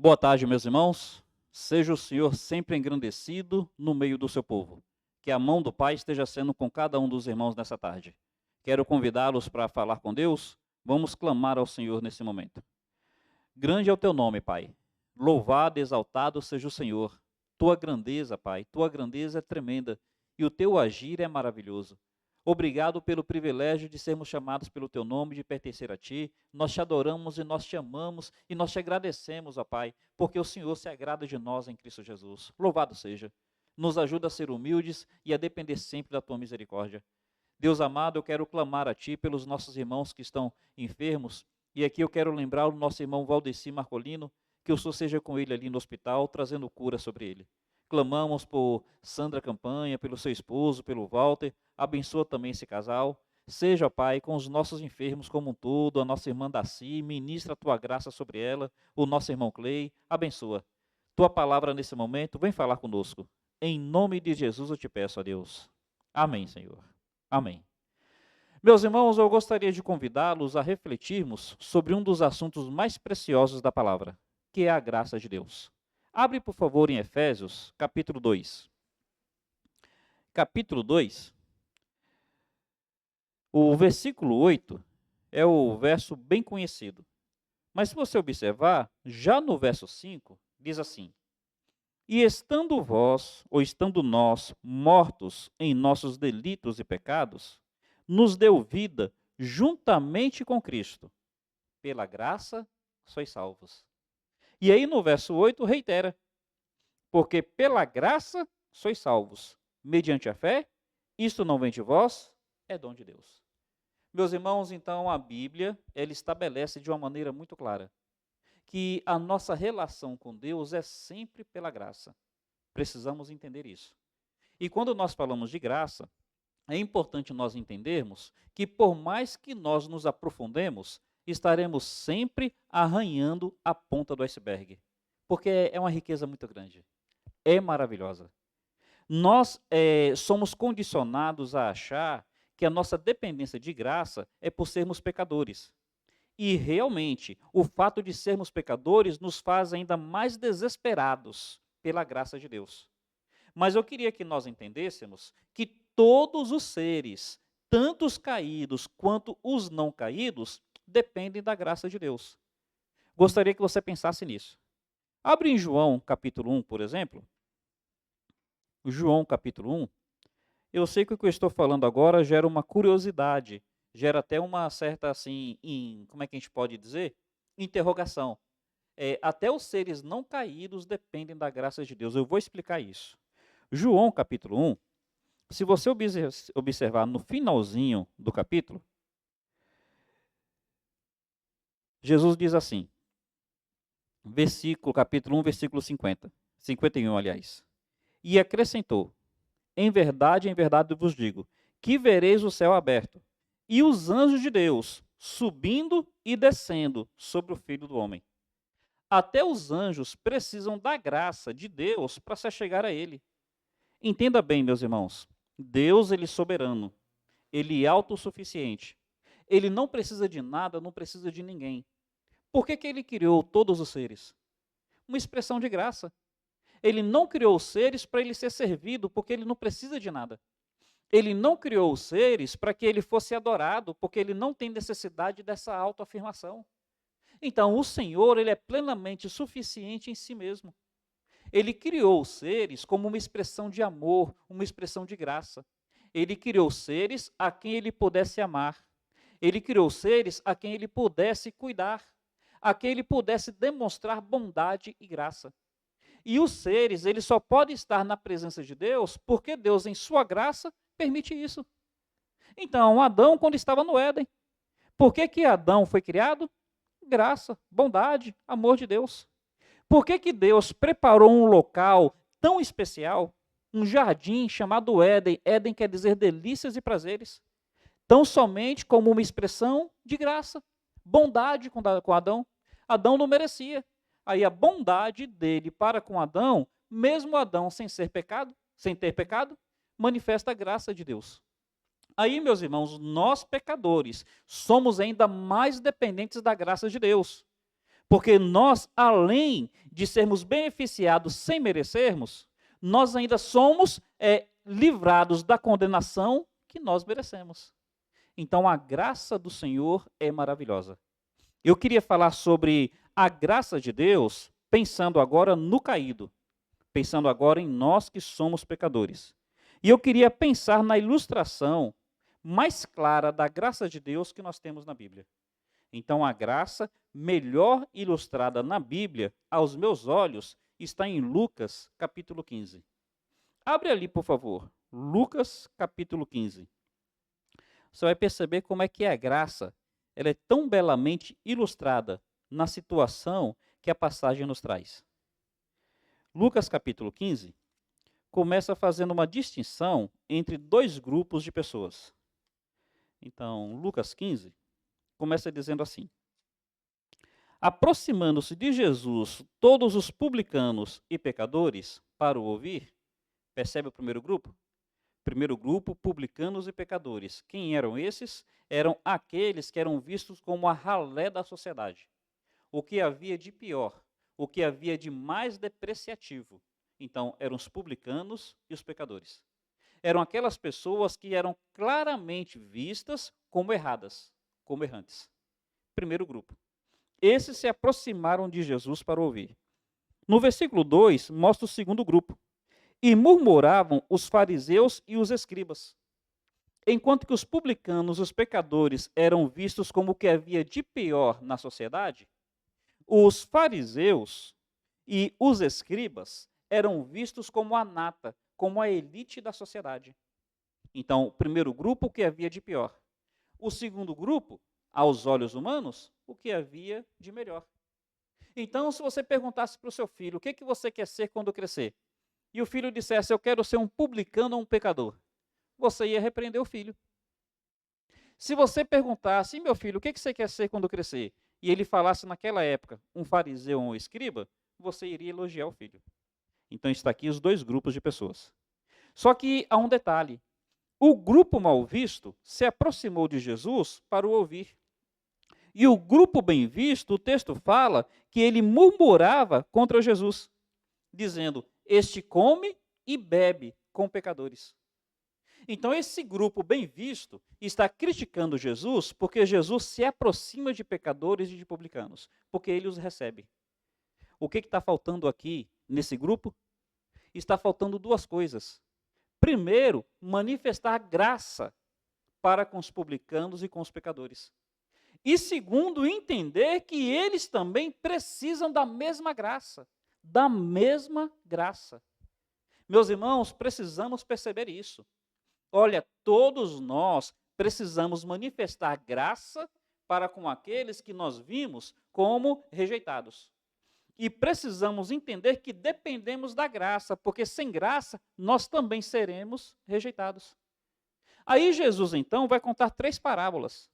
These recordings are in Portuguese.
Boa tarde, meus irmãos. Seja o Senhor sempre engrandecido no meio do seu povo. Que a mão do Pai esteja sendo com cada um dos irmãos nessa tarde. Quero convidá-los para falar com Deus. Vamos clamar ao Senhor nesse momento. Grande é o teu nome, Pai. Louvado e exaltado seja o Senhor. Tua grandeza, Pai, tua grandeza é tremenda e o teu agir é maravilhoso. Obrigado pelo privilégio de sermos chamados pelo teu nome, de pertencer a ti. Nós te adoramos e nós te amamos e nós te agradecemos, ó Pai, porque o Senhor se agrada de nós em Cristo Jesus. Louvado seja. Nos ajuda a ser humildes e a depender sempre da tua misericórdia. Deus amado, eu quero clamar a ti pelos nossos irmãos que estão enfermos. E aqui eu quero lembrar o nosso irmão Valdeci Marcolino, que o Senhor seja com ele ali no hospital, trazendo cura sobre ele. Clamamos por Sandra Campanha, pelo seu esposo, pelo Walter. Abençoa também esse casal. Seja, Pai, com os nossos enfermos como um todo, a nossa irmã Daci, ministra a tua graça sobre ela, o nosso irmão Clay, abençoa. Tua palavra nesse momento, vem falar conosco. Em nome de Jesus eu te peço a Deus. Amém, Senhor. Amém. Meus irmãos, eu gostaria de convidá-los a refletirmos sobre um dos assuntos mais preciosos da palavra, que é a graça de Deus. Abre, por favor, em Efésios, capítulo 2. Capítulo 2, o versículo 8 é o verso bem conhecido. Mas se você observar, já no verso 5, diz assim: E estando vós, ou estando nós, mortos em nossos delitos e pecados, nos deu vida juntamente com Cristo. Pela graça sois salvos. E aí no verso 8 reitera: Porque pela graça sois salvos, mediante a fé, isto não vem de vós, é dom de Deus. Meus irmãos, então a Bíblia, ela estabelece de uma maneira muito clara que a nossa relação com Deus é sempre pela graça. Precisamos entender isso. E quando nós falamos de graça, é importante nós entendermos que por mais que nós nos aprofundemos, estaremos sempre arranhando a ponta do iceberg, porque é uma riqueza muito grande, é maravilhosa. Nós somos condicionados a achar que a nossa dependência de graça é por sermos pecadores. E realmente, o fato de sermos pecadores nos faz ainda mais desesperados pela graça de Deus. Mas eu queria que nós entendêssemos que todos os seres, tanto os caídos quanto os não caídos, dependem da graça de Deus. Gostaria que você pensasse nisso. Abre em João capítulo 1, por exemplo. João capítulo 1. Eu sei que o que eu estou falando agora gera uma curiosidade, gera até uma certa, assim, como é que a gente pode dizer? Interrogação. Até os seres não caídos dependem da graça de Deus. Eu vou explicar isso. João capítulo 1, se você observar no finalzinho do capítulo, Jesus diz assim, capítulo 1, versículo 50, 51, aliás. E acrescentou: em verdade vos digo, que vereis o céu aberto, e os anjos de Deus subindo e descendo sobre o Filho do Homem. Até os anjos precisam da graça de Deus para se chegar a ele. Entenda bem, meus irmãos, Deus, ele é soberano, ele é autossuficiente, ele não precisa de nada, não precisa de ninguém. Por que ele criou todos os seres? Uma expressão de graça. Ele não criou os seres para ele ser servido, porque ele não precisa de nada. Ele não criou os seres para que ele fosse adorado, porque ele não tem necessidade dessa autoafirmação. Então, o Senhor, ele é plenamente suficiente em si mesmo. Ele criou os seres como uma expressão de amor, uma expressão de graça. Ele criou seres a quem ele pudesse amar. Ele criou seres a quem ele pudesse cuidar, a quem ele pudesse demonstrar bondade e graça. E os seres, eles só podem estar na presença de Deus porque Deus, em sua graça, permite isso. Então, Adão, quando estava no Éden, por que Adão foi criado? Graça, bondade, amor de Deus. Por que Deus preparou um local tão especial, um jardim chamado Éden? Éden quer dizer delícias e prazeres. Tão somente como uma expressão de graça, bondade com Adão. Adão não merecia. Aí a bondade dele para com Adão, mesmo Adão sem ter pecado, manifesta a graça de Deus. Aí, meus irmãos, nós pecadores somos ainda mais dependentes da graça de Deus. Porque nós, além de sermos beneficiados sem merecermos, nós ainda somos livrados da condenação que nós merecemos. Então, a graça do Senhor é maravilhosa. Eu queria falar sobre a graça de Deus, pensando agora no caído, pensando agora em nós que somos pecadores. E eu queria pensar na ilustração mais clara da graça de Deus que nós temos na Bíblia. Então, a graça melhor ilustrada na Bíblia, aos meus olhos, está em Lucas, capítulo 15. Abre ali, por favor, Lucas, capítulo 15. Você vai perceber como é que a graça ela é tão belamente ilustrada na situação que a passagem nos traz. Lucas, capítulo 15, começa fazendo uma distinção entre dois grupos de pessoas. Então, Lucas 15 começa dizendo assim: aproximando-se de Jesus todos os publicanos e pecadores para o ouvir. Percebe o primeiro grupo? Primeiro grupo, publicanos e pecadores. Quem eram esses? Eram aqueles que eram vistos como a ralé da sociedade. O que havia de pior, o que havia de mais depreciativo. Então, eram os publicanos e os pecadores. Eram aquelas pessoas que eram claramente vistas como erradas, como errantes. Primeiro grupo. Esses se aproximaram de Jesus para ouvir. No versículo 2, mostra o segundo grupo. E murmuravam os fariseus e os escribas. Enquanto que os publicanos, os pecadores, eram vistos como o que havia de pior na sociedade, os fariseus e os escribas eram vistos como a nata, como a elite da sociedade. Então, o primeiro grupo, o que havia de pior. O segundo grupo, aos olhos humanos, o que havia de melhor. Então, se você perguntasse para o seu filho, o que você quer ser quando crescer? E o filho dissesse, eu quero ser um publicano ou um pecador, você ia repreender o filho. Se você perguntasse, meu filho, o que você quer ser quando crescer? E ele falasse naquela época, um fariseu ou um escriba, você iria elogiar o filho. Então está aqui os dois grupos de pessoas. Só que há um detalhe. O grupo mal visto se aproximou de Jesus para o ouvir. E o grupo bem visto, o texto fala que ele murmurava contra Jesus, dizendo, este come e bebe com pecadores. Então esse grupo bem visto está criticando Jesus porque Jesus se aproxima de pecadores e de publicanos, porque ele os recebe. O que está faltando aqui nesse grupo? Está faltando duas coisas. Primeiro, manifestar graça para com os publicanos e com os pecadores. E segundo, entender que eles também precisam da mesma graça. Da mesma graça. Meus irmãos, precisamos perceber isso. Olha, todos nós precisamos manifestar graça para com aqueles que nós vimos como rejeitados. E precisamos entender que dependemos da graça, porque sem graça nós também seremos rejeitados. Aí Jesus, então, vai contar 3 parábolas.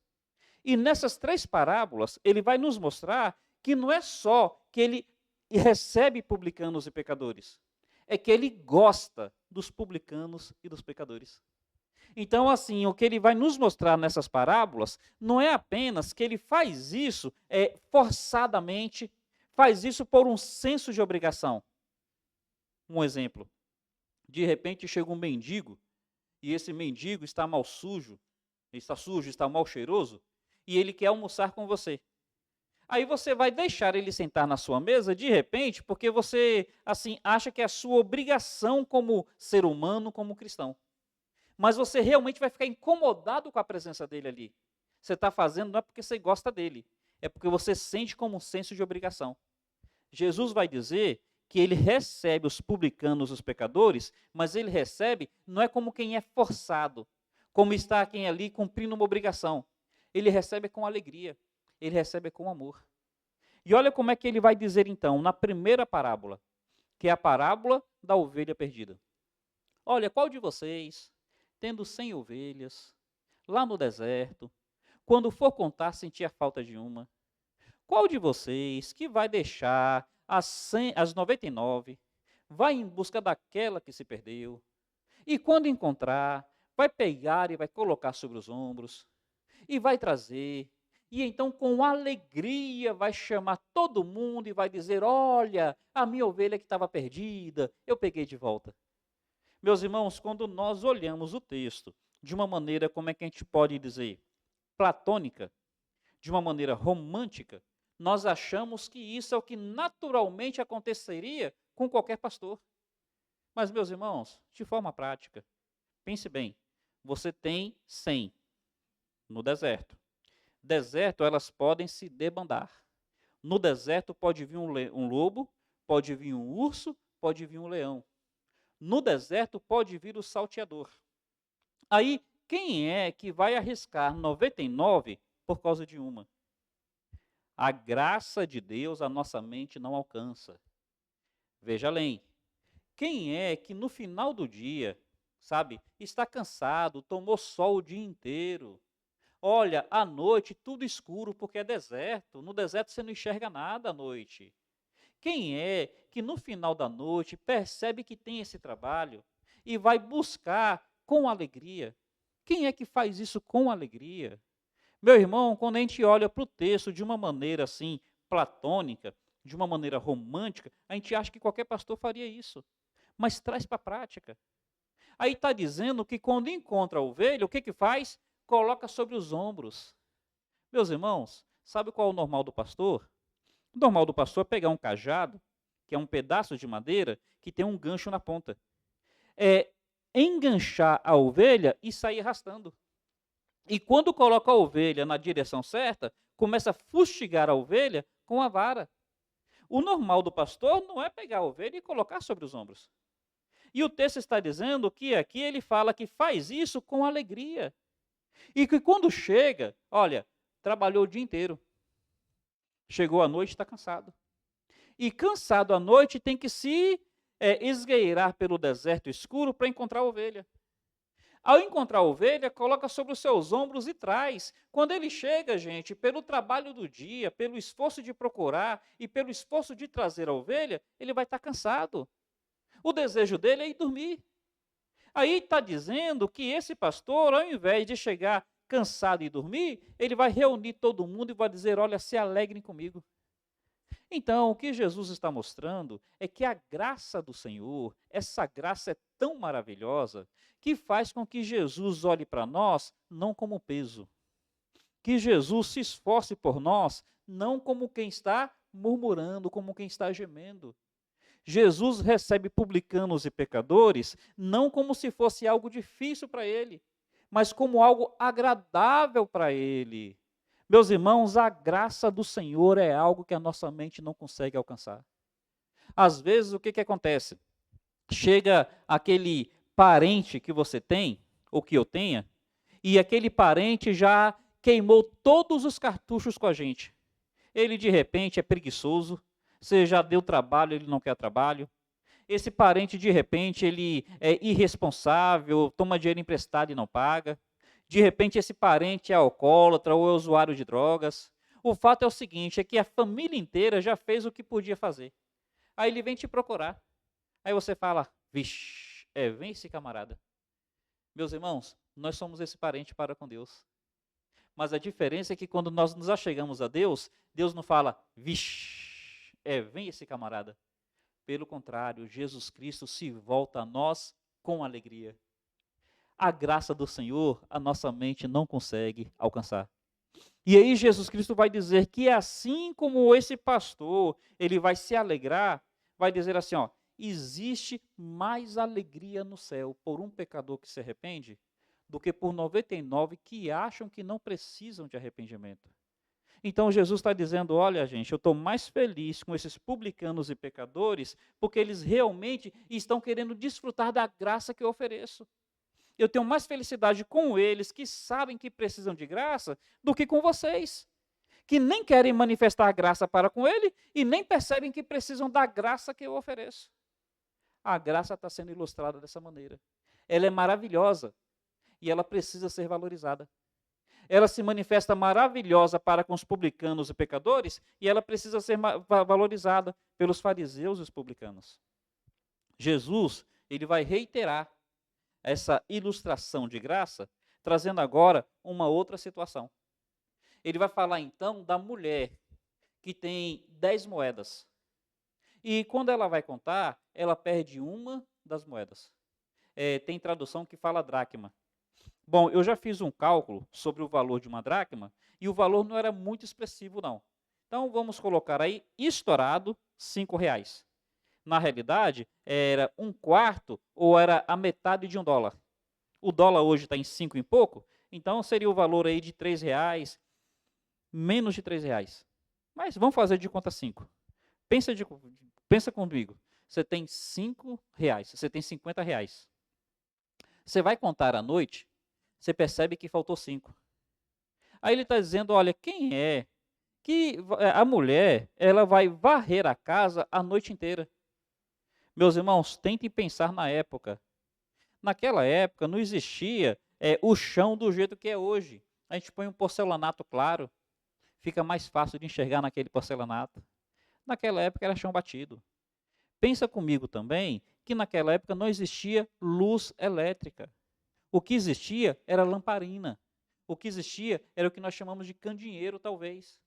E nessas 3 parábolas, ele vai nos mostrar que não é só que ele recebe publicanos e pecadores, é que ele gosta dos publicanos e dos pecadores. Então, assim, o que ele vai nos mostrar nessas parábolas não é apenas que ele faz isso forçadamente, faz isso por um senso de obrigação. Um exemplo, de repente chega um mendigo, e esse mendigo está mal sujo, está mal cheiroso, e ele quer almoçar com você. Aí você vai deixar ele sentar na sua mesa, de repente, porque você, assim, acha que é a sua obrigação como ser humano, como cristão. Mas você realmente vai ficar incomodado com a presença dele ali. Você está fazendo não é porque você gosta dele, é porque você sente como um senso de obrigação. Jesus vai dizer que ele recebe os publicanos, os pecadores, mas ele recebe não é como quem é forçado, como está quem ali cumprindo uma obrigação. Ele recebe com alegria, ele recebe com amor. E olha como é que ele vai dizer então, na primeira parábola, que é a parábola da ovelha perdida. Olha, qual de vocês, tendo 100 ovelhas, lá no deserto, quando for contar, sentir a falta de uma, qual de vocês que vai deixar as 99, vai em busca daquela que se perdeu, e quando encontrar, vai pegar e vai colocar sobre os ombros, e vai trazer, E então, com alegria, vai chamar todo mundo e vai dizer: olha, a minha ovelha que estava perdida, eu peguei de volta. Meus irmãos, quando nós olhamos o texto de uma maneira, como é que a gente pode dizer, platônica, de uma maneira romântica, nós achamos que isso é o que naturalmente aconteceria com qualquer pastor. Mas, meus irmãos, de forma prática, pense bem, você tem 100 no deserto. Deserto, elas podem se debandar. No deserto pode vir um lobo, pode vir um urso, pode vir um leão. No deserto pode vir o salteador. Aí, quem é que vai arriscar 99 por causa de uma? A graça de Deus a nossa mente não alcança. Veja além. Quem é que no final do dia, sabe, está cansado, tomou sol o dia inteiro? Olha, à noite tudo escuro porque é deserto. No deserto você não enxerga nada à noite. Quem é que no final da noite percebe que tem esse trabalho e vai buscar com alegria? Quem é que faz isso com alegria? Meu irmão, quando a gente olha para o texto de uma maneira assim, platônica, de uma maneira romântica, a gente acha que qualquer pastor faria isso. Mas traz para a prática. Aí está dizendo que quando encontra a ovelha, o que faz? Coloca sobre os ombros. Meus irmãos, sabe qual é o normal do pastor? O normal do pastor é pegar um cajado, que é um pedaço de madeira, que tem um gancho na ponta. É enganchar a ovelha e sair arrastando. E quando coloca a ovelha na direção certa, começa a fustigar a ovelha com a vara. O normal do pastor não é pegar a ovelha e colocar sobre os ombros. E o texto está dizendo que aqui ele fala que faz isso com alegria. E que quando chega, olha, trabalhou o dia inteiro. Chegou à noite, está cansado. E cansado à noite tem que se esgueirar pelo deserto escuro para encontrar a ovelha. Ao encontrar a ovelha, coloca sobre os seus ombros e traz. Quando ele chega, gente, pelo trabalho do dia, pelo esforço de procurar e pelo esforço de trazer a ovelha, ele vai estar cansado. O desejo dele é ir dormir. Aí está dizendo que esse pastor, ao invés de chegar cansado e dormir, ele vai reunir todo mundo e vai dizer: olha, se alegrem comigo. Então, o que Jesus está mostrando é que a graça do Senhor, essa graça é tão maravilhosa, que faz com que Jesus olhe para nós não como peso. Que Jesus se esforce por nós, não como quem está murmurando, como quem está gemendo. Jesus recebe publicanos e pecadores, não como se fosse algo difícil para ele, mas como algo agradável para ele. Meus irmãos, a graça do Senhor é algo que a nossa mente não consegue alcançar. Às vezes, o que acontece? Chega aquele parente que você tem, ou que eu tenha, e aquele parente já queimou todos os cartuchos com a gente. Ele, de repente, é preguiçoso, você já deu trabalho, ele não quer trabalho. Esse parente, de repente, ele é irresponsável, toma dinheiro emprestado e não paga. De repente, esse parente é alcoólatra ou é usuário de drogas. O fato é o seguinte, é que a família inteira já fez o que podia fazer. Aí ele vem te procurar. Aí você fala: vixe, vem esse camarada. Meus irmãos, nós somos esse parente para com Deus. Mas a diferença é que quando nós nos achegamos a Deus, Deus não fala: vixe, vem esse camarada. Pelo contrário, Jesus Cristo se volta a nós com alegria. A graça do Senhor, a nossa mente não consegue alcançar. E aí Jesus Cristo vai dizer que assim como esse pastor, ele vai se alegrar, vai dizer assim, ó: existe mais alegria no céu por um pecador que se arrepende do que por 99 que acham que não precisam de arrependimento. Então Jesus está dizendo: olha, gente, eu estou mais feliz com esses publicanos e pecadores, porque eles realmente estão querendo desfrutar da graça que eu ofereço. Eu tenho mais felicidade com eles, que sabem que precisam de graça, do que com vocês, que nem querem manifestar graça para com ele e nem percebem que precisam da graça que eu ofereço. A graça está sendo ilustrada dessa maneira. Ela é maravilhosa e ela precisa ser valorizada. Ela se manifesta maravilhosa para com os publicanos e pecadores e ela precisa ser valorizada pelos fariseus e os publicanos. Jesus, ele vai reiterar essa ilustração de graça, trazendo agora uma outra situação. Ele vai falar então da mulher que tem 10 moedas. E quando ela vai contar, ela perde uma das moedas. Tem tradução que fala dracma. Bom, eu já fiz um cálculo sobre o valor de uma dracma e o valor não era muito expressivo, não. Então vamos colocar aí, estourado, R$ 5. Na realidade, era um quarto ou era a metade de $1. O dólar hoje está em 5 e pouco, então seria o valor aí de R$ 3, menos de R$ 3. Mas vamos fazer de conta 5. Pensa comigo, você tem R$ 5, você tem R$ 50. Você vai contar à noite, você percebe que faltou 5. Aí ele está dizendo, olha, quem é que a mulher, ela vai varrer a casa a noite inteira? Meus irmãos, tentem pensar na época. Naquela época não existia o chão do jeito que é hoje. A gente põe um porcelanato claro, fica mais fácil de enxergar naquele porcelanato. Naquela época era chão batido. Pensa comigo também que naquela época não existia luz elétrica. O que existia era lamparina. O que existia era o que nós chamamos de candeeiro, talvez.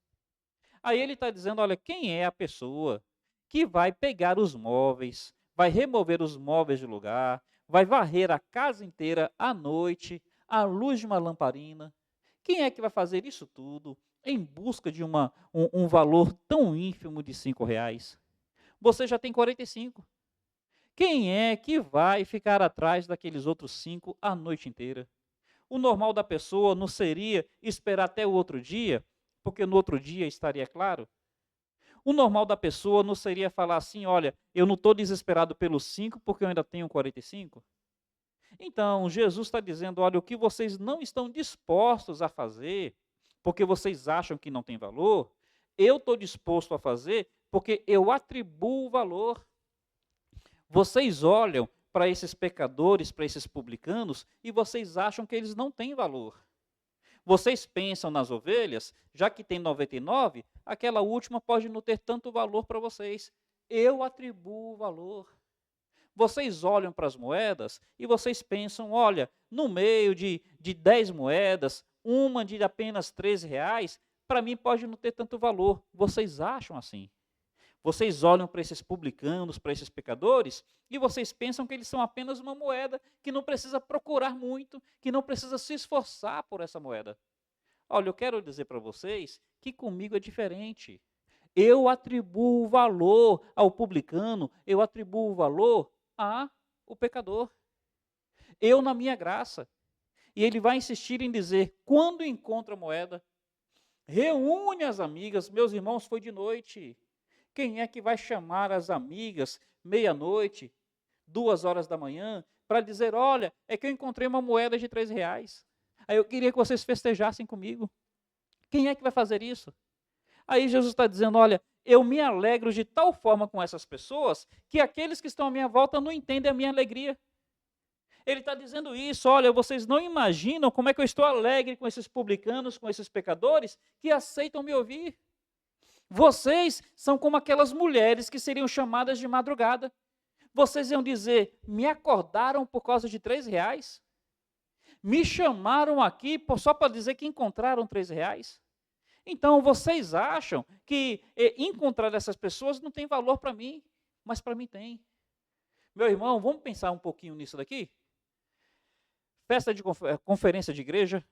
Aí ele está dizendo, olha, quem é a pessoa que vai pegar os móveis, vai remover os móveis do lugar, vai varrer a casa inteira à noite, à luz de uma lamparina? Quem é que vai fazer isso tudo em busca de um valor tão ínfimo de R$ 5? Você já tem 45. Quem é que vai ficar atrás daqueles outros 5 a noite inteira? O normal da pessoa não seria esperar até o outro dia, porque no outro dia estaria claro? O normal da pessoa não seria falar assim, olha, eu não estou desesperado pelos 5 porque eu ainda tenho 45? Então, Jesus está dizendo, olha, o que vocês não estão dispostos a fazer, porque vocês acham que não tem valor, eu estou disposto a fazer porque eu atribuo valor. Vocês olham para esses pecadores, para esses publicanos, e vocês acham que eles não têm valor. Vocês pensam nas ovelhas, já que tem 99, aquela última pode não ter tanto valor para vocês. Eu atribuo valor. Vocês olham para as moedas e vocês pensam, olha, no meio de 10 moedas, uma de apenas R$ 3, para mim pode não ter tanto valor. Vocês acham assim? Vocês olham para esses publicanos, para esses pecadores, e vocês pensam que eles são apenas uma moeda, que não precisa procurar muito, que não precisa se esforçar por essa moeda. Olha, eu quero dizer para vocês que comigo é diferente. Eu atribuo valor ao publicano, eu atribuo valor ao pecador. Eu na minha graça. E ele vai insistir em dizer, quando encontra a moeda, reúne as amigas, meus irmãos, foi de noite. Quem é que vai chamar as amigas, meia-noite, 2 horas da manhã, para dizer, olha, é que eu encontrei uma moeda de R$ 3. Aí eu queria que vocês festejassem comigo. Quem é que vai fazer isso? Aí Jesus está dizendo, olha, eu me alegro de tal forma com essas pessoas, que aqueles que estão à minha volta não entendem a minha alegria. Ele está dizendo isso, olha, vocês não imaginam como é que eu estou alegre com esses publicanos, com esses pecadores, que aceitam me ouvir. Vocês são como aquelas mulheres que seriam chamadas de madrugada. Vocês iam dizer, me acordaram por causa de R$ 3? Me chamaram aqui só para dizer que encontraram R$ 3? Então, vocês acham que encontrar essas pessoas não tem valor para mim, mas para mim tem. Meu irmão, vamos pensar um pouquinho nisso daqui? Festa de conferência de igreja,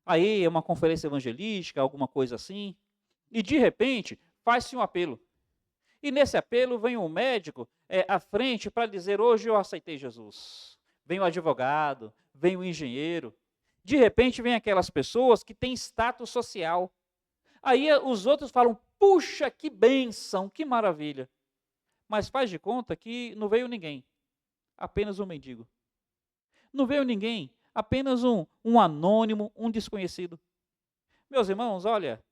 aí é uma conferência evangelística, alguma coisa assim, e de repente faz-se um apelo. E nesse apelo vem um médico à frente para dizer, hoje eu aceitei Jesus. Vem o advogado, vem o engenheiro. De repente vem aquelas pessoas que têm status social. Aí os outros falam, puxa, que bênção, que maravilha. Mas faz de conta que não veio ninguém, apenas um mendigo. Não veio ninguém, apenas um anônimo, um desconhecido. Meus irmãos, olha,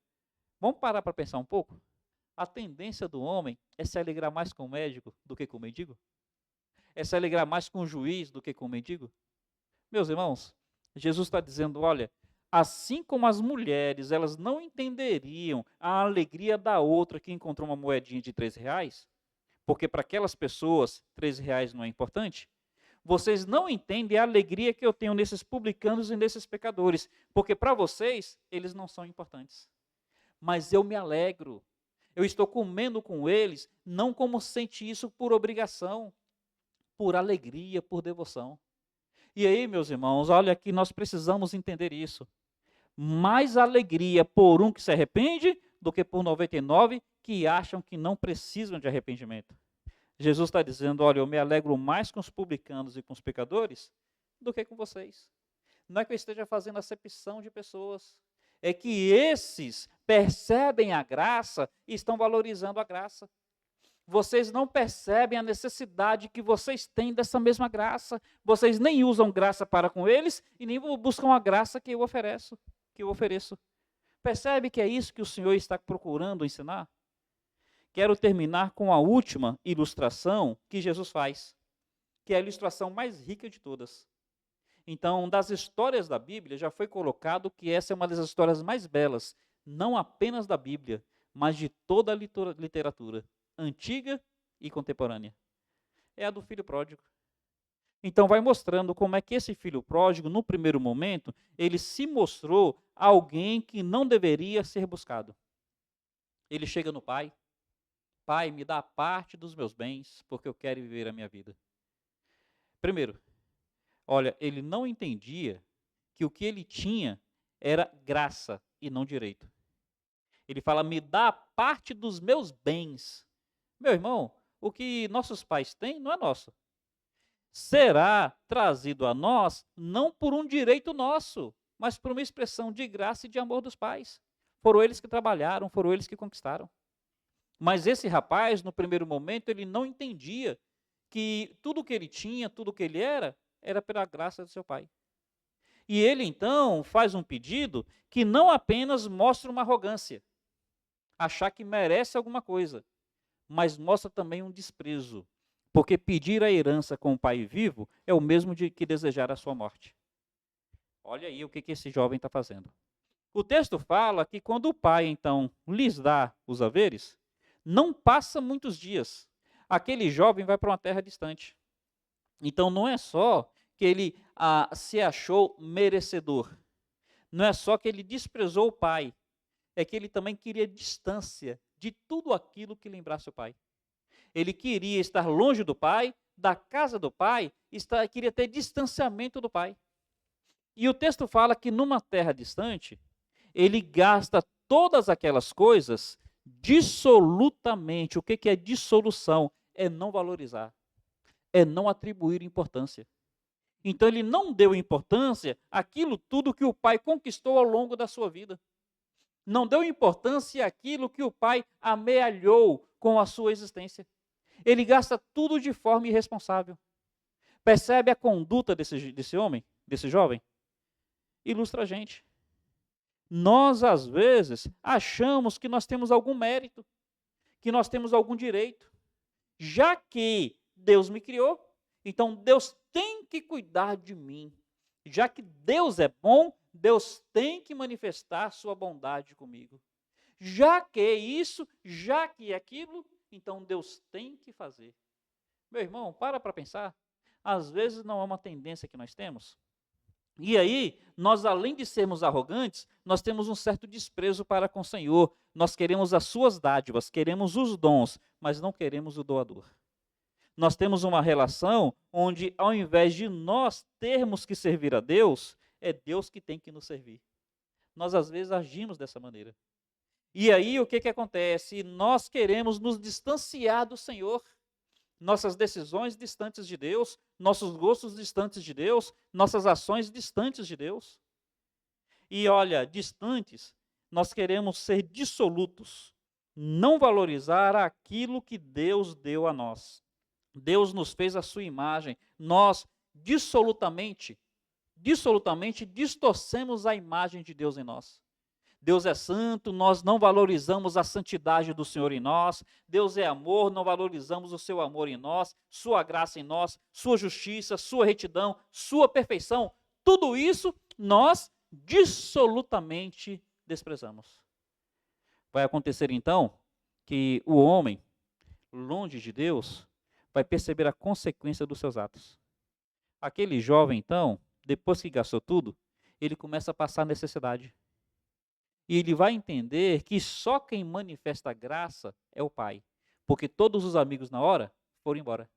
vamos parar para pensar um pouco? A tendência do homem é se alegrar mais com o médico do que com o mendigo? É se alegrar mais com o juiz do que com o mendigo? Meus irmãos, Jesus está dizendo, olha, assim como as mulheres, elas não entenderiam a alegria da outra que encontrou uma moedinha de R$ 3, porque para aquelas pessoas R$ 3 não é importante, Vocês não entendem a alegria que eu tenho nesses publicanos e nesses pecadores, porque para vocês, eles não são importantes. Mas eu me alegro. Eu estou comendo com eles, não como sente isso por obrigação, por alegria, por devoção. E aí, meus irmãos, olha que nós precisamos entender isso. Mais alegria por um que se arrepende do que por 99 que acham que não precisam de arrependimento. Jesus está dizendo, olha, eu me alegro mais com os publicanos e com os pecadores do que com vocês. Não é que eu esteja fazendo acepção de pessoas, é que esses percebem a graça e estão valorizando a graça. Vocês não percebem a necessidade que vocês têm dessa mesma graça. Vocês nem usam graça para com eles e nem buscam a graça que eu ofereço. Percebe que é isso que o Senhor está procurando ensinar? Quero terminar com a última ilustração que Jesus faz, que é a ilustração mais rica de todas. Então, das histórias da Bíblia, já foi colocado que essa é uma das histórias mais belas, não apenas da Bíblia, mas de toda a literatura, antiga e contemporânea. É a do filho pródigo. Então, vai mostrando como é que esse filho pródigo, no primeiro momento, ele se mostrou alguém que não deveria ser buscado. Ele chega no pai, pai, me dá parte dos meus bens, porque eu quero viver a minha vida. Primeiro, olha, ele não entendia que o que ele tinha era graça e não direito. Ele fala, me dá parte dos meus bens. Meu irmão, o que nossos pais têm não é nosso. Será trazido a nós não por um direito nosso, mas por uma expressão de graça e de amor dos pais. Foram eles que trabalharam, foram eles que conquistaram. Mas esse rapaz, no primeiro momento, ele não entendia que tudo que ele tinha, tudo que ele era pela graça do seu pai. E ele, então, faz um pedido que não apenas mostra uma arrogância, achar que merece alguma coisa, mas mostra também um desprezo. Porque pedir a herança com o pai vivo é o mesmo que desejar a sua morte. Olha aí o que esse jovem está fazendo. O texto fala que quando o pai, então, lhes dá os haveres, não passa muitos dias. Aquele jovem vai para uma terra distante. Então, não é só que ele se achou merecedor. Não é só que ele desprezou o pai. É que ele também queria distância de tudo aquilo que lembrasse o pai. Ele queria estar longe do pai, da casa do pai, queria ter distanciamento do pai. E o texto fala que numa terra distante, ele gasta todas aquelas coisas dissolutamente. O que é dissolução? É não valorizar, é não atribuir importância. Então ele não deu importância àquilo tudo que o pai conquistou ao longo da sua vida. Não deu importância àquilo que o pai amealhou com a sua existência. Ele gasta tudo de forma irresponsável. Percebe a conduta desse homem, desse jovem? Ilustra a gente. Nós, às vezes, achamos que nós temos algum mérito, que nós temos algum direito. Já que Deus me criou, então Deus tem que cuidar de mim. Já que Deus é bom, Deus tem que manifestar sua bondade comigo. Já que é isso, já que é aquilo, então Deus tem que fazer. Meu irmão, para pensar. Às vezes não é uma tendência que nós temos. E aí, nós além de sermos arrogantes, nós temos um certo desprezo para com o Senhor. Nós queremos as suas dádivas, queremos os dons, mas não queremos o doador. Nós temos uma relação onde, ao invés de nós termos que servir a Deus, é Deus que tem que nos servir. Nós, às vezes, agimos dessa maneira. E aí, o que acontece? Nós queremos nos distanciar do Senhor. Nossas decisões distantes de Deus, nossos gostos distantes de Deus, nossas ações distantes de Deus. E olha, distantes, nós queremos ser dissolutos, não valorizar aquilo que Deus deu a nós. Deus nos fez a sua imagem, nós dissolutamente distorcemos a imagem de Deus em nós. Deus é santo, nós não valorizamos a santidade do Senhor em nós. Deus é amor, não valorizamos o seu amor em nós, sua graça em nós, sua justiça, sua retidão, sua perfeição. Tudo isso nós dissolutamente desprezamos. Vai acontecer então que o homem, longe de Deus, vai perceber a consequência dos seus atos. Aquele jovem, então, depois que gastou tudo, ele começa a passar necessidade. E ele vai entender que só quem manifesta a graça é o Pai. Porque todos os amigos na hora foram embora.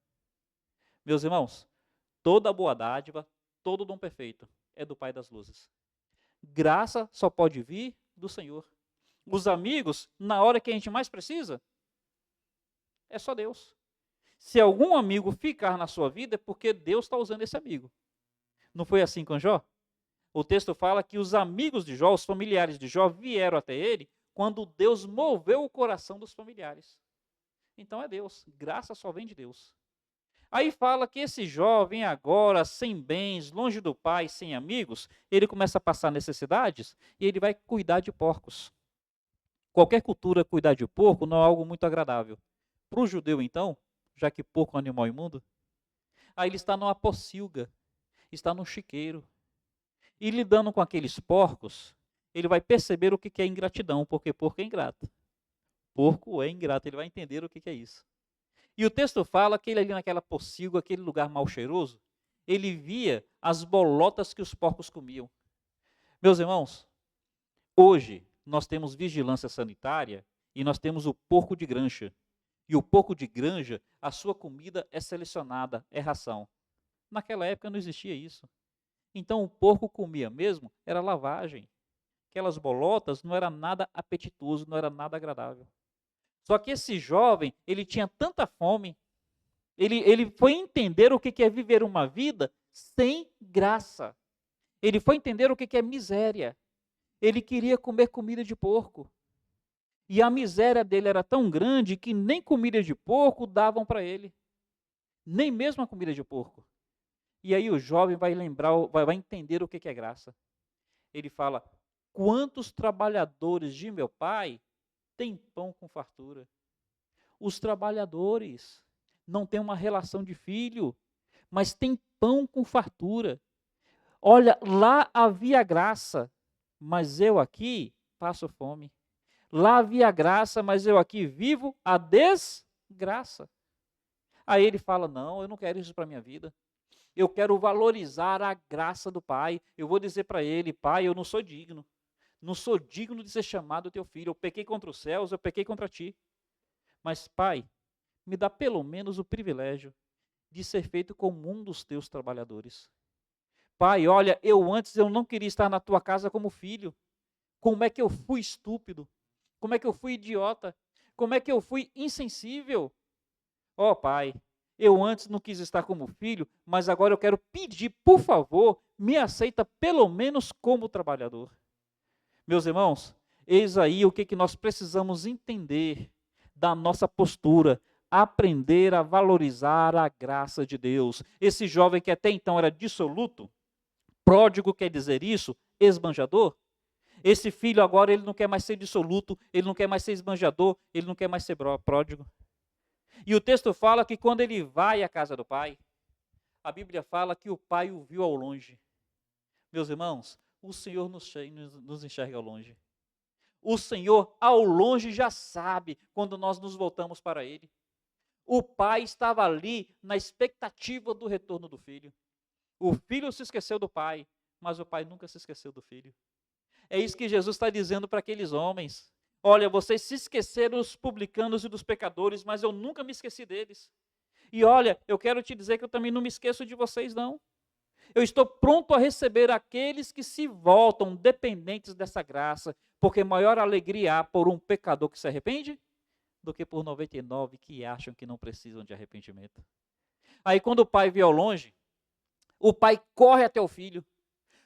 Meus irmãos, toda boa dádiva, todo dom perfeito é do Pai das luzes. Graça só pode vir do Senhor. Os amigos, na hora que a gente mais precisa, é só Deus. Se algum amigo ficar na sua vida, é porque Deus está usando esse amigo. Não foi assim com Jó? O texto fala que os amigos de Jó, os familiares de Jó, vieram até ele quando Deus moveu o coração dos familiares. Então é Deus, graça só vem de Deus. Aí fala que esse jovem agora, sem bens, longe do pai, sem amigos, ele começa a passar necessidades e ele vai cuidar de porcos. Qualquer cultura cuidar de porco não é algo muito agradável. Para o judeu, então, já que porco é um animal imundo, aí ele está numa pocilga, está num chiqueiro. E lidando com aqueles porcos, ele vai perceber o que é ingratidão, porque porco é ingrato. Porco é ingrato, ele vai entender o que é isso. E o texto fala que ele ali naquela pocilga, aquele lugar mal cheiroso, ele via as bolotas que os porcos comiam. Meus irmãos, hoje nós temos vigilância sanitária e nós temos o porco de granja. E o porco de granja, a sua comida é selecionada, é ração. Naquela época não existia isso. Então o porco comia mesmo, era lavagem. Aquelas bolotas não era nada apetitoso, não era nada agradável. Só que esse jovem, ele tinha tanta fome, ele foi entender o que é viver uma vida sem graça. Ele foi entender o que é miséria. Ele queria comer comida de porco. E a miséria dele era tão grande que nem comida de porco davam para ele. Nem mesmo a comida de porco. E aí o jovem vai lembrar, vai entender o que é graça. Ele fala, quantos trabalhadores de meu pai têm pão com fartura? Os trabalhadores não têm uma relação de filho, mas têm pão com fartura. Olha, lá havia graça, mas eu aqui passo fome. Lá havia graça, mas eu aqui vivo a desgraça. Aí ele fala, não, eu não quero isso para a minha vida. Eu quero valorizar a graça do Pai. Eu vou dizer para ele, Pai, eu não sou digno. Não sou digno de ser chamado teu filho. Eu pequei contra os céus, eu pequei contra ti. Mas, Pai, me dá pelo menos o privilégio de ser feito como um dos teus trabalhadores. Pai, olha, antes eu não queria estar na tua casa como filho. Como é que eu fui estúpido? Como é que eu fui idiota? Como é que eu fui insensível? Ó, Pai, eu antes não quis estar como filho, mas agora eu quero pedir, por favor, me aceita pelo menos como trabalhador. Meus irmãos, eis aí o que nós precisamos entender da nossa postura, aprender a valorizar a graça de Deus. Esse jovem que até então era dissoluto, pródigo quer dizer isso, esbanjador. Esse filho agora ele não quer mais ser dissoluto, ele não quer mais ser esbanjador, ele não quer mais ser pródigo. E o texto fala que quando ele vai à casa do pai, a Bíblia fala que o pai o viu ao longe. Meus irmãos, o Senhor nos enxerga ao longe. O Senhor ao longe já sabe quando nós nos voltamos para Ele. O pai estava ali na expectativa do retorno do filho. O filho se esqueceu do pai, mas o pai nunca se esqueceu do filho. É isso que Jesus está dizendo para aqueles homens. Olha, vocês se esqueceram dos publicanos e dos pecadores, mas eu nunca me esqueci deles. E olha, eu quero te dizer que eu também não me esqueço de vocês, não. Eu estou pronto a receber aqueles que se voltam dependentes dessa graça, porque maior alegria há por um pecador que se arrepende do que por 99 que acham que não precisam de arrependimento. Aí quando o pai vê ao longe, o pai corre até o filho.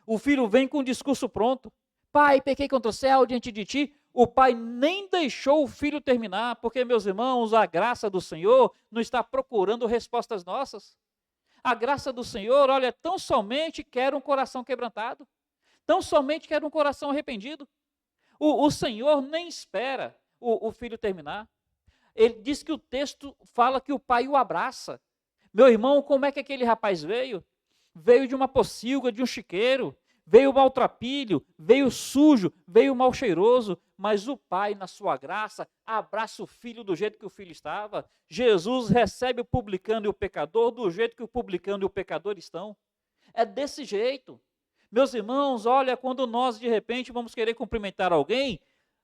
O filho vem com o discurso pronto. Pai, pequei contra o céu diante de ti. O pai nem deixou o filho terminar, porque, meus irmãos, a graça do Senhor não está procurando respostas nossas. A graça do Senhor, olha, tão somente quer um coração quebrantado, tão somente quer um coração arrependido. O Senhor nem espera o filho terminar. Ele diz que o texto fala que o pai o abraça. Meu irmão, como é que aquele rapaz veio? Veio de uma pocilga, de um chiqueiro, veio maltrapilho, veio sujo, veio mal cheiroso, mas o pai, na sua graça, abraça o filho do jeito que o filho estava. Jesus recebe o publicano e o pecador do jeito que o publicano e o pecador estão. É desse jeito. Meus irmãos, olha, quando nós de repente vamos querer cumprimentar alguém,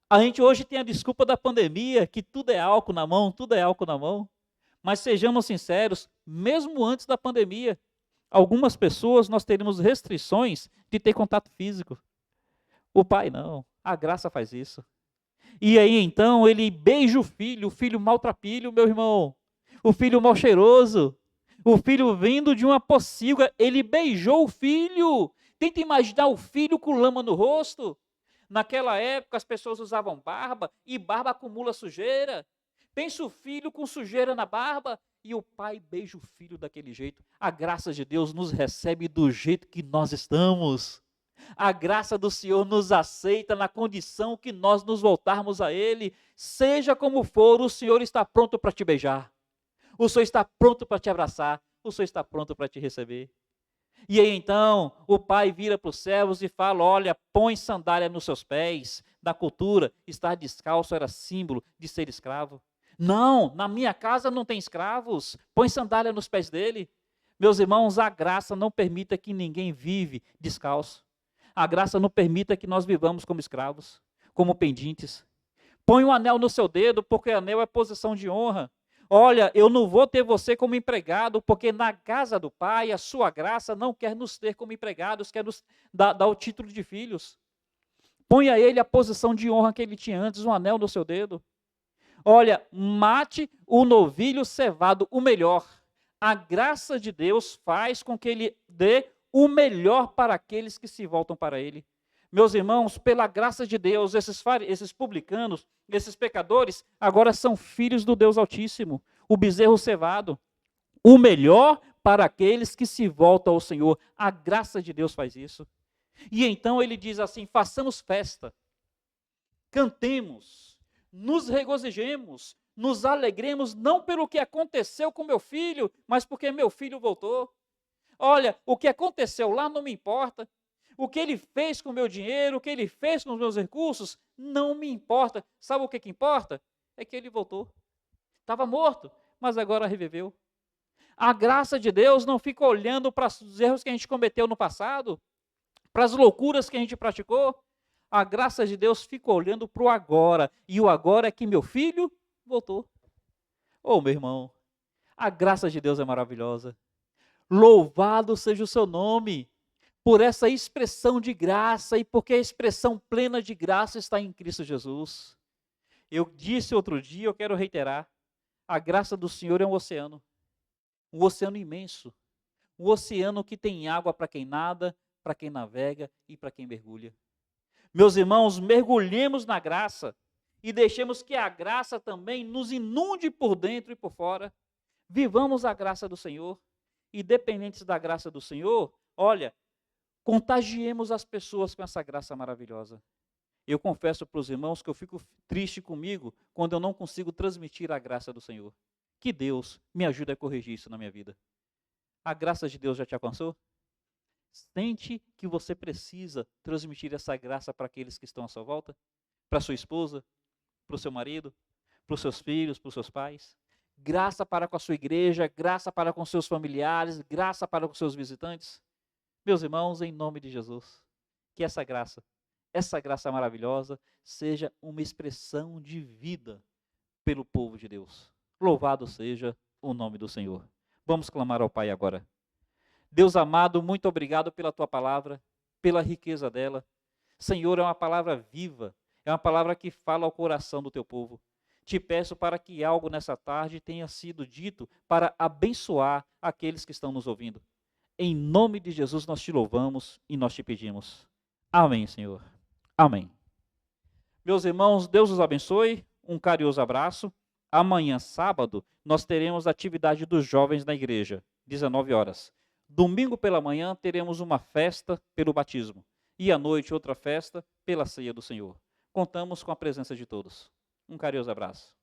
a gente hoje tem a desculpa da pandemia, que tudo é álcool na mão, tudo é álcool na mão. Mas sejamos sinceros, mesmo antes da pandemia, algumas pessoas nós teríamos restrições de ter contato físico. O pai não, a graça faz isso. E aí então ele beija o filho maltrapilho, meu irmão, o filho mal cheiroso, o filho vindo de uma pocilga, ele beijou o filho. Tenta imaginar o filho com lama no rosto. Naquela época as pessoas usavam barba e barba acumula sujeira. Pensa o filho com sujeira na barba e o pai beija o filho daquele jeito. A graça de Deus nos recebe do jeito que nós estamos. A graça do Senhor nos aceita na condição que nós nos voltarmos a Ele. Seja como for, o Senhor está pronto para te beijar. O Senhor está pronto para te abraçar. O Senhor está pronto para te receber. E aí então, o pai vira para os servos e fala, olha, põe sandália nos seus pés. Na cultura, estar descalço era símbolo de ser escravo. Não, na minha casa não tem escravos. Põe sandália nos pés dele. Meus irmãos, a graça não permita que ninguém vive descalço. A graça não permita que nós vivamos como escravos, como pendentes. Põe um anel no seu dedo, porque anel é posição de honra. Olha, eu não vou ter você como empregado, porque na casa do Pai, a sua graça não quer nos ter como empregados, quer nos dar o título de filhos. Põe a ele a posição de honra que ele tinha antes, um anel no seu dedo. Olha, mate o novilho cevado, o melhor. A graça de Deus faz com que ele dê o melhor para aqueles que se voltam para ele. Meus irmãos, pela graça de Deus, esses publicanos, esses pecadores, agora são filhos do Deus Altíssimo, o bezerro cevado. O melhor para aqueles que se voltam ao Senhor. A graça de Deus faz isso. E então ele diz assim, façamos festa, cantemos, nos regozijemos, nos alegremos, não pelo que aconteceu com meu filho, mas porque meu filho voltou. Olha, o que aconteceu lá não me importa. O que ele fez com o meu dinheiro, o que ele fez com os meus recursos, não me importa. Sabe o que importa? É que ele voltou. Estava morto, mas agora reviveu. A graça de Deus não fica olhando para os erros que a gente cometeu no passado, para as loucuras que a gente praticou. A graça de Deus fica olhando para o agora. E o agora é que meu filho voltou. Oh, meu irmão, a graça de Deus é maravilhosa. Louvado seja o seu nome por essa expressão de graça e porque a expressão plena de graça está em Cristo Jesus. Eu disse outro dia, eu quero reiterar, a graça do Senhor é um oceano imenso, um oceano que tem água para quem nada, para quem navega e para quem mergulha. Meus irmãos, mergulhemos na graça e deixemos que a graça também nos inunde por dentro e por fora. Vivamos a graça do Senhor. E dependentes da graça do Senhor, olha, contagiemos as pessoas com essa graça maravilhosa. Eu confesso para os irmãos que eu fico triste comigo quando eu não consigo transmitir a graça do Senhor. Que Deus me ajude a corrigir isso na minha vida. A graça de Deus já te alcançou? Sente que você precisa transmitir essa graça para aqueles que estão à sua volta? Para sua esposa, para o seu marido, para os seus filhos, para os seus pais? Graça para com a sua igreja, graça para com seus familiares, graça para com seus visitantes. Meus irmãos, em nome de Jesus, que essa graça maravilhosa, seja uma expressão de vida pelo povo de Deus. Louvado seja o nome do Senhor. Vamos clamar ao Pai agora. Deus amado, muito obrigado pela tua palavra, pela riqueza dela. Senhor, é uma palavra viva, é uma palavra que fala ao coração do teu povo. Te peço para que algo nessa tarde tenha sido dito para abençoar aqueles que estão nos ouvindo. Em nome de Jesus nós te louvamos e nós te pedimos. Amém, Senhor. Amém. Meus irmãos, Deus os abençoe. Um carinhoso abraço. Amanhã, sábado, nós teremos a atividade dos jovens na igreja, 19 horas. Domingo pela manhã teremos uma festa pelo batismo. E à noite outra festa pela ceia do Senhor. Contamos com a presença de todos. Um carinhoso abraço.